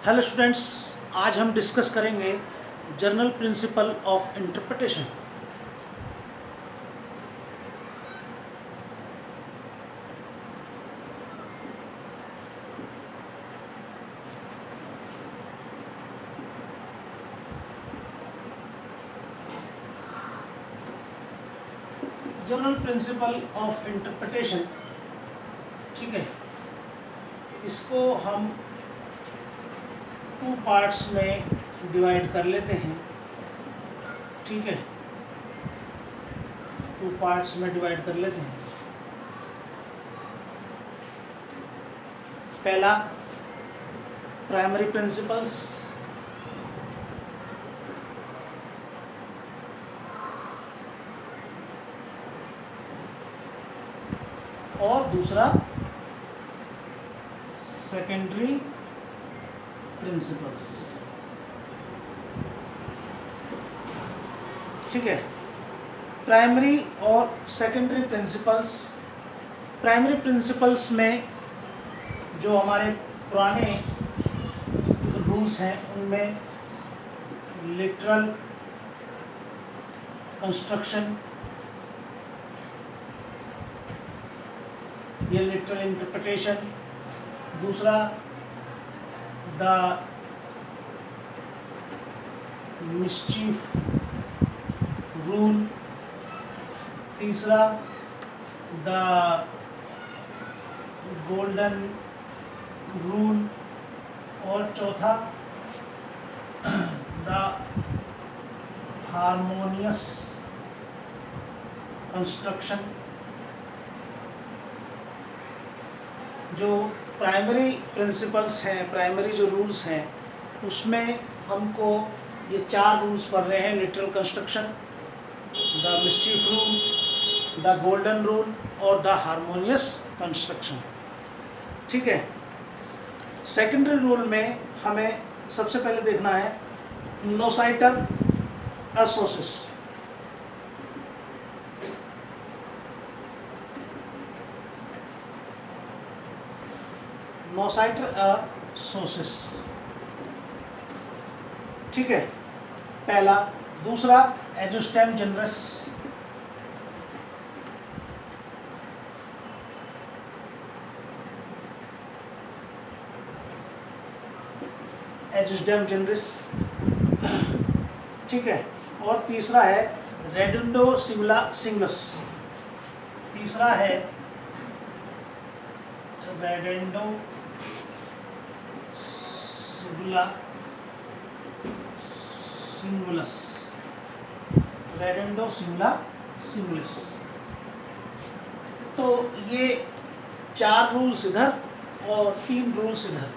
Hello students, आज हम discuss करेंगे general principle of interpretation. General principle of interpretation, ठीक है, इसको हम टू पार्ट्स में डिवाइड कर लेते हैं। ठीक है, टू पार्ट्स में डिवाइड कर लेते हैं। पहला प्राइमरी प्रिंसिपल्स, और दूसरा सेकेंडरी प्रिंसिपल्स। ठीक है, प्राइमरी और सेकेंडरी प्रिंसिपल्स। प्राइमरी प्रिंसिपल्स में जो हमारे पुराने रूल्स हैं उनमें लिटरल कंस्ट्रक्शन या लिटरल इंटरप्रिटेशन, दूसरा द मिस्चीफ रूल, तीसरा द गोल्डन रूल, और चौथा द हार्मोनियस कंस्ट्रक्शन। जो प्राइमरी प्रिंसिपल्स हैं, प्राइमरी जो रूल्स हैं, उसमें हमको ये चार रूल्स पढ़ रहे हैं: literal construction, the mischief rule, the golden rule और द हार्मोनियस कंस्ट्रक्शन। ठीक है, सेकेंडरी रूल में हमें सबसे पहले देखना है नोसाइटर एसोसिस। नोसाइटर एसोसिस, ठीक है, पहला। दूसरा एजुस्टेम जनरस, एजुस्टेम जनरस, ठीक है, और तीसरा है रेडुंडो सिंगुला सिंगलस। तीसरा है रेडेंडो सिंगुला सिंगुलस, रेडेंडो सिंगुला सिंगुलस। तो ये चार रूल्स इधर और तीन रूल्स इधर,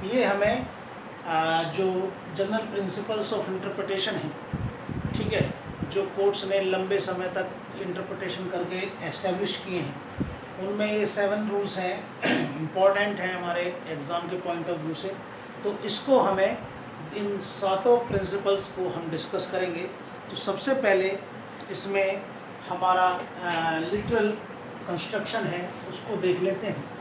ये हमें जो जनरल प्रिंसिपल्स ऑफ इंटरप्रिटेशन है, ठीक है, जो कोर्ट्स ने लंबे समय तक इंटरप्रिटेशन करके एस्टेब्लिश किए हैं, उनमें ये 7 रूल्स हैं, इम्पॉर्टेंट हैं हमारे एग्ज़ाम के पॉइंट ऑफ व्यू से। तो इसको हमें, इन 7 प्रिंसिपल्स को हम डिस्कस करेंगे। तो सबसे पहले इसमें हमारा लिटरल कंस्ट्रक्शन है, उसको देख लेते हैं।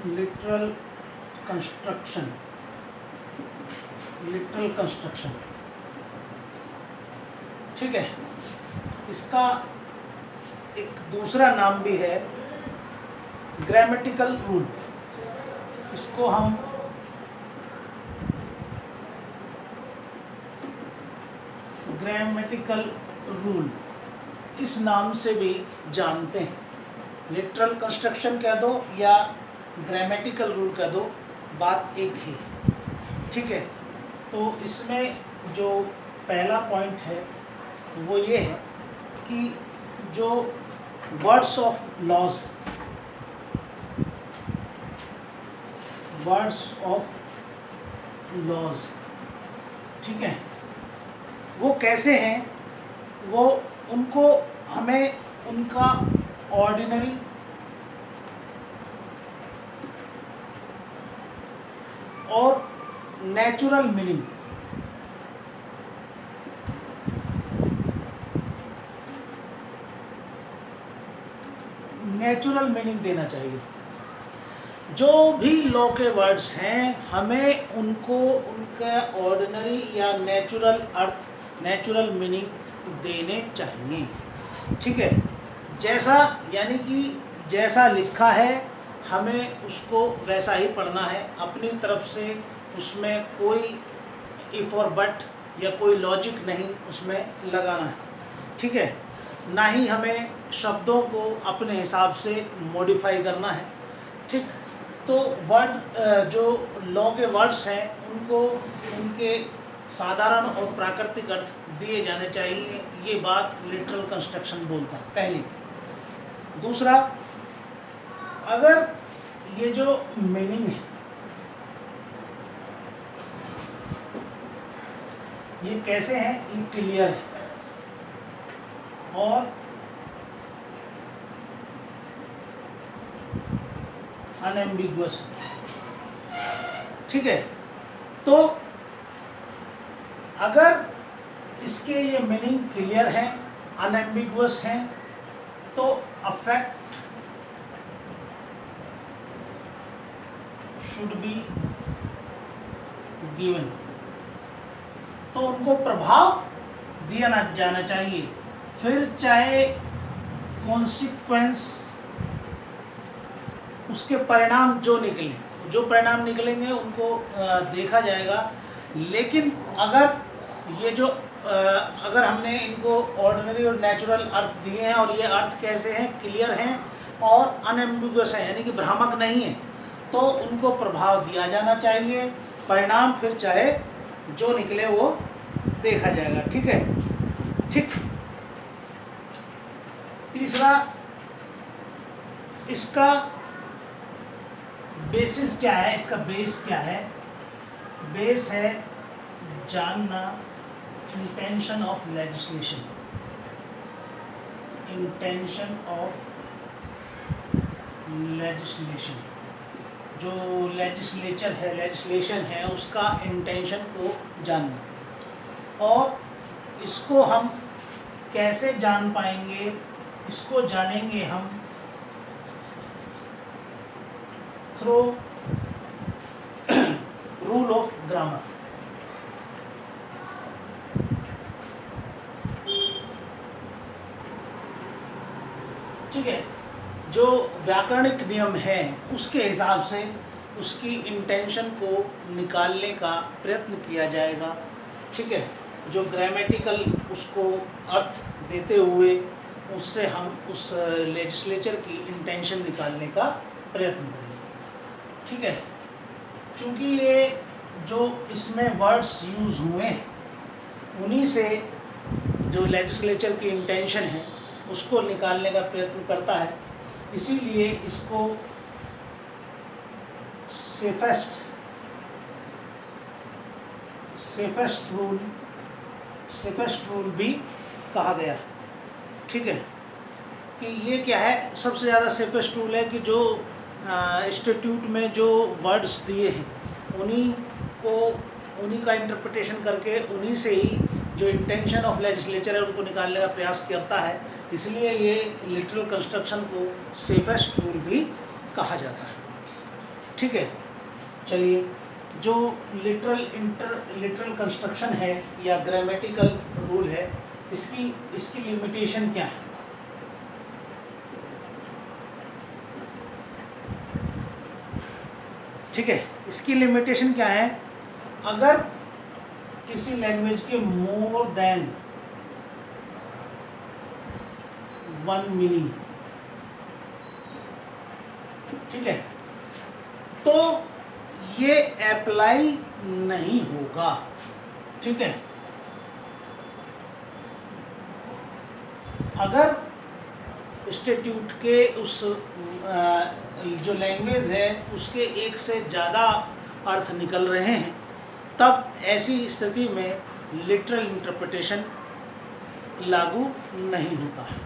लिटरल कंस्ट्रक्शन, लिटरल कंस्ट्रक्शन, ठीक है, इसका एक दूसरा नाम भी है ग्रामेटिकल रूल। इसको हम ग्रामेटिकल रूल इस नाम से भी जानते हैं। लिटरल कंस्ट्रक्शन कह दो या ग्रामेटिकल रूल कह दो, बात एक ही, ठीक है। तो इसमें जो पहला पॉइंट है वो ये है कि जो words of laws, words of laws, ठीक है, वो कैसे हैं, वो उनको हमें उनका ऑर्डिनरी और नेचुरल मीनिंग। नेचुरल मीनिंग देना चाहिए। जो भी लॉ के वर्ड्स हैं हमें उनको उनका ऑर्डिनरी या नेचुरल अर्थ, नेचुरल मीनिंग देने चाहिए। ठीक है, जैसा यानी कि जैसा लिखा है हमें उसको वैसा ही पढ़ना है, अपनी तरफ से उसमें कोई इफ और बट या कोई लॉजिक नहीं उसमें लगाना है। ठीक है, ना ही हमें शब्दों को अपने हिसाब से मॉडिफाई करना है। ठीक, तो वर्ड जो लॉ के वर्ड्स हैं उनको उनके साधारण और प्राकृतिक अर्थ दिए जाने चाहिए। ये बात लिटरल कंस्ट्रक्शन बोलता है, पहली। दूसरा, अगर ये जो मीनिंग है ये कैसे है, ये क्लियर है और अनएम्बिगुअस। ठीक है, तो अगर इसके ये मीनिंग क्लियर है, अनएम्बिगुअस हैं, तो अफेक्ट शुड बी गिवन, तो उनको प्रभाव दिया जाना चाहिए। फिर चाहे कॉन्सिक्वेंस, उसके परिणाम जो परिणाम निकलेंगे उनको देखा जाएगा। लेकिन अगर ये जो अगर हमने इनको ऑर्डिनरी और नेचुरल अर्थ दिए हैं और ये अर्थ कैसे हैं, क्लियर हैं और अनएम्बिगुअस हैं, यानी कि भ्रामक नहीं है, तो उनको प्रभाव दिया जाना चाहिए। परिणाम फिर चाहे जो निकले वो देखा जाएगा। ठीक है, ठीक। तीसरा, इसका बेसिस क्या है, इसका बेस क्या है? बेस है जानना intention of legislation, intention of legislation. जो लेजिस्लेचर है, लेजिस्लेशन है, उसका इंटेंशन को जानना। और इसको हम कैसे जान पाएंगे? इसको जानेंगे हम थ्रू रूल ऑफ ग्रामर। ठीक है, जो व्याकरणिक नियम है उसके हिसाब से उसकी इंटेंशन को निकालने का प्रयत्न किया जाएगा। ठीक है, जो ग्रामेटिकल उसको अर्थ देते हुए उससे हम उस लेजिस्लेचर की इंटेंशन निकालने का प्रयत्न करेंगे। ठीक है, चूँकि ये जो इसमें वर्ड्स यूज़ हुए हैं उन्हीं से जो लेजिस्लेचर की इंटेंशन है उसको निकालने का प्रयत्न करता है, इसीलिए इसको सेफेस्ट रूल भी कहा गया। ठीक है, कि ये क्या है, सबसे ज़्यादा सेफेस्ट रूल है कि जो स्टैट्यूट में जो वर्ड्स दिए हैं उन्हीं का इंटरप्रिटेशन करके उन्हीं से ही जो इंटेंशन ऑफ लेजिस्लेचर है उनको निकालने का प्रयास करता है। इसलिए ये लिटरल कंस्ट्रक्शन को सेफेस्ट रूल भी कहा जाता है। ठीक है, चलिए, जो लिटरल कंस्ट्रक्शन है या ग्रामेटिकल रूल है, इसकी लिमिटेशन क्या है? ठीक है, इसकी लिमिटेशन क्या है? अगर किसी लैंग्वेज के मोर देन वन मीनिंग, ठीक है, तो ये अप्लाई नहीं होगा। ठीक है, अगर इंस्टीट्यूट के उस जो लैंग्वेज है उसके एक से ज़्यादा अर्थ निकल रहे हैं, तब ऐसी स्थिति में लिटरल इंटरप्रिटेशन लागू नहीं होता है।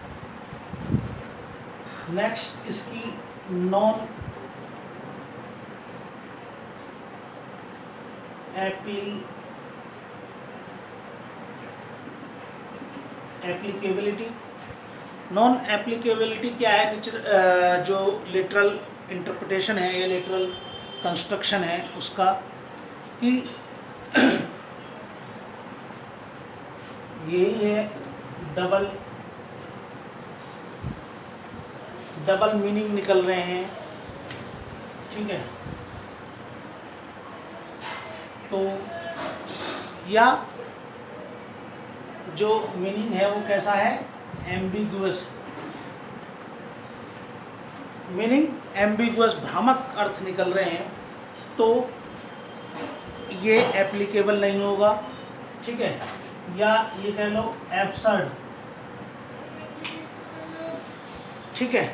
नेक्स्ट, इसकी नॉन एप्लीकेबिलिटी। नॉन एप्लीकेबिलिटी क्या है? जो लिटरल इंटरप्रिटेशन है या लिटरल कंस्ट्रक्शन है उसका, कि यही है डबल मीनिंग निकल रहे हैं, ठीक है। तो या जो मीनिंग है वो कैसा है? एम्बिगुअस मीनिंग, एम्बिगुअस भ्रामक अर्थ निकल रहे हैं, तो ये एप्लीकेबल नहीं होगा, ठीक है। या ये कह लो एब्सर्ड, ठीक है।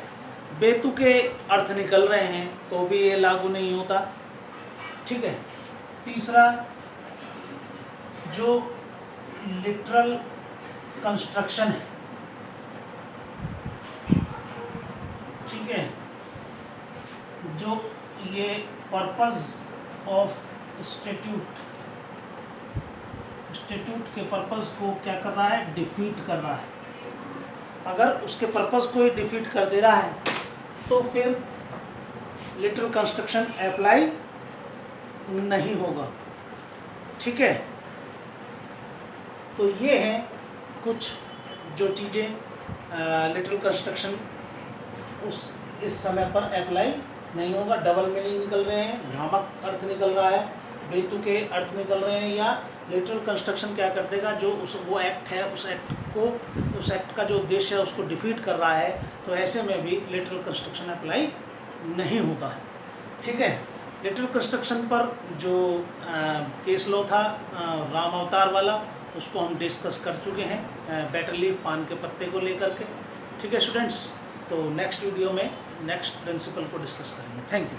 बेतुके अर्थ निकल रहे हैं तो भी ये लागू नहीं होता, ठीक है। तीसरा, जो लिटरल कंस्ट्रक्शन है, ठीक है, जो ये पर्पस ऑफ स्टैट्यूट के पर्पस को क्या कर रहा है? डिफीट कर रहा है। अगर उसके पर्पस को ही डिफीट कर दे रहा है तो फिर लिटरल कंस्ट्रक्शन अप्लाई नहीं होगा, ठीक है। तो ये हैं कुछ जो चीज़ें लिटरल कंस्ट्रक्शन इस समय पर अप्लाई नहीं होगा। डबल मीनिंग निकल रहे हैं, भ्रामक अर्थ निकल रहा है, बेतुके अर्थ निकल रहे हैं, या लिटरल कंस्ट्रक्शन क्या कर देगा? जो वो एक्ट है, उस एक्ट का जो उद्देश्य है उसको डिफीट कर रहा है, तो ऐसे में भी लिटरल कंस्ट्रक्शन अप्लाई नहीं होता है, ठीक है। लिटरल कंस्ट्रक्शन पर जो केस लॉ था राम अवतार वाला, उसको हम डिस्कस कर चुके हैं, बेटर लीफ पान के पत्ते को लेकर के, ठीक है स्टूडेंट्स। तो नेक्स्ट वीडियो में नेक्स्ट प्रिंसिपल को डिस्कस करेंगे। Thank you.